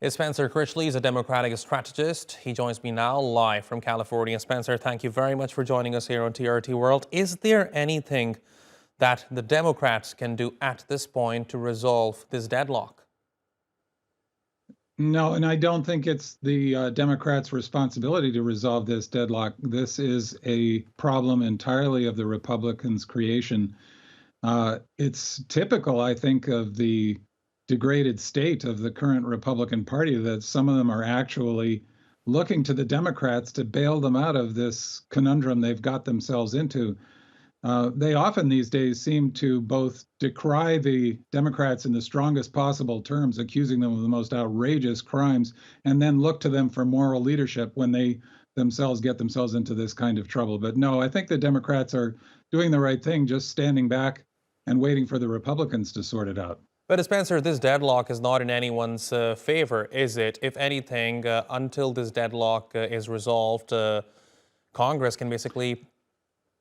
Spencer Critchley is a Democratic strategist. He joins me now live from California. Spencer, thank you very much for joining us here on TRT World. Is there anything that the Democrats can do at this point to resolve this deadlock? No, and I don't think it's the Democrats' responsibility to resolve this deadlock. This is a problem entirely of the Republicans' creation. It's typical, I think, of the degraded state of the current Republican Party that some of them are actually looking to the Democrats to bail them out of this conundrum they've got themselves into. They often these days seem to both decry the Democrats in the strongest possible terms, accusing them of the most outrageous crimes, and then look to them for moral leadership when they themselves get themselves into this kind of trouble. But no, I think the Democrats are doing the right thing, just standing back and waiting for the Republicans to sort it out. But Spencer, this deadlock is not in anyone's favor, is it? If anything, until this deadlock is resolved, Congress can basically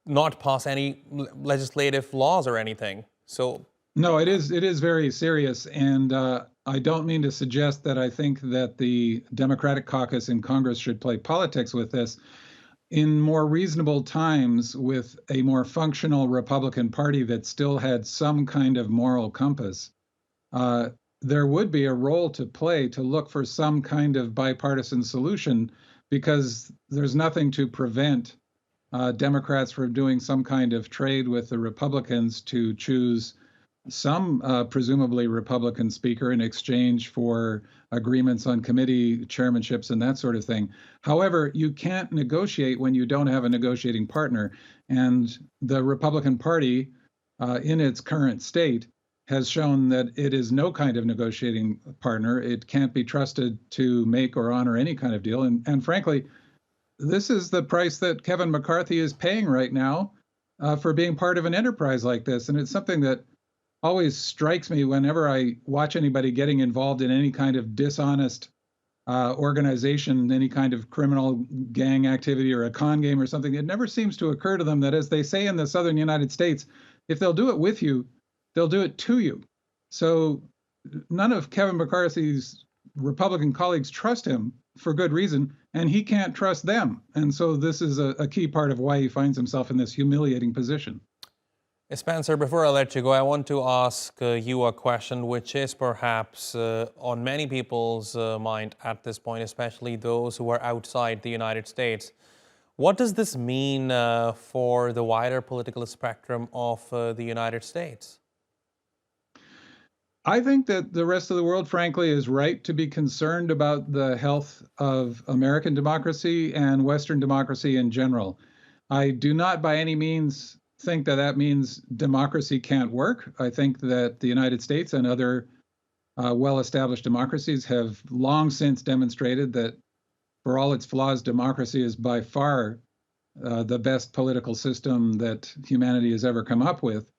not pass any legislative laws or anything. So no, it is very serious, and I don't mean to suggest that I think that the Democratic caucus in Congress should play politics with this. In more reasonable times, with a more functional Republican Party that still had some kind of moral compass, there would be a role to play to look for some kind of bipartisan solution, because there's nothing to prevent Democrats from doing some kind of trade with the Republicans to choose some presumably Republican speaker in exchange for agreements on committee chairmanships and that sort of thing. However, you can't negotiate when you don't have a negotiating partner. And the Republican Party, in its current state, has shown that it is no kind of negotiating partner. It can't be trusted to make or honor any kind of deal. And frankly, this is the price that Kevin McCarthy is paying right now for being part of an enterprise like this. And it's something that always strikes me whenever I watch anybody getting involved in any kind of dishonest organization, any kind of criminal gang activity or a con game or something. It never seems to occur to them that, as they say in the southern United States, if they'll do it with you, they'll do it to you. So none of Kevin McCarthy's Republican colleagues trust him for good reason, and he can't trust them. And so this is a key part of why he finds himself in this humiliating position. Spencer, before I let you go, I want to ask you a question which is perhaps on many people's mind at this point, especially those who are outside the United States. What does this mean for the wider political spectrum of the United States? I think that the rest of the world, frankly, is right to be concerned about the health of American democracy and Western democracy in general. I do not by any means think that that means democracy can't work. I think that the United States and other well-established democracies have long since demonstrated that, for all its flaws, democracy is by far the best political system that humanity has ever come up with.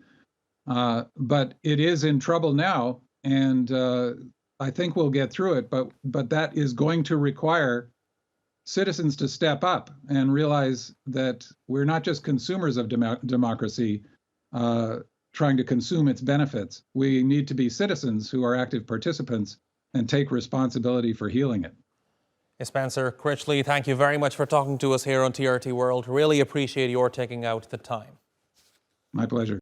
But it is in trouble now, and I think we'll get through it. But that is going to require citizens to step up and realize that we're not just consumers of democracy trying to consume its benefits. We need to be citizens who are active participants and take responsibility for healing it. Spencer Critchley, thank you very much for talking to us here on TRT World. Really appreciate your taking out the time. My pleasure.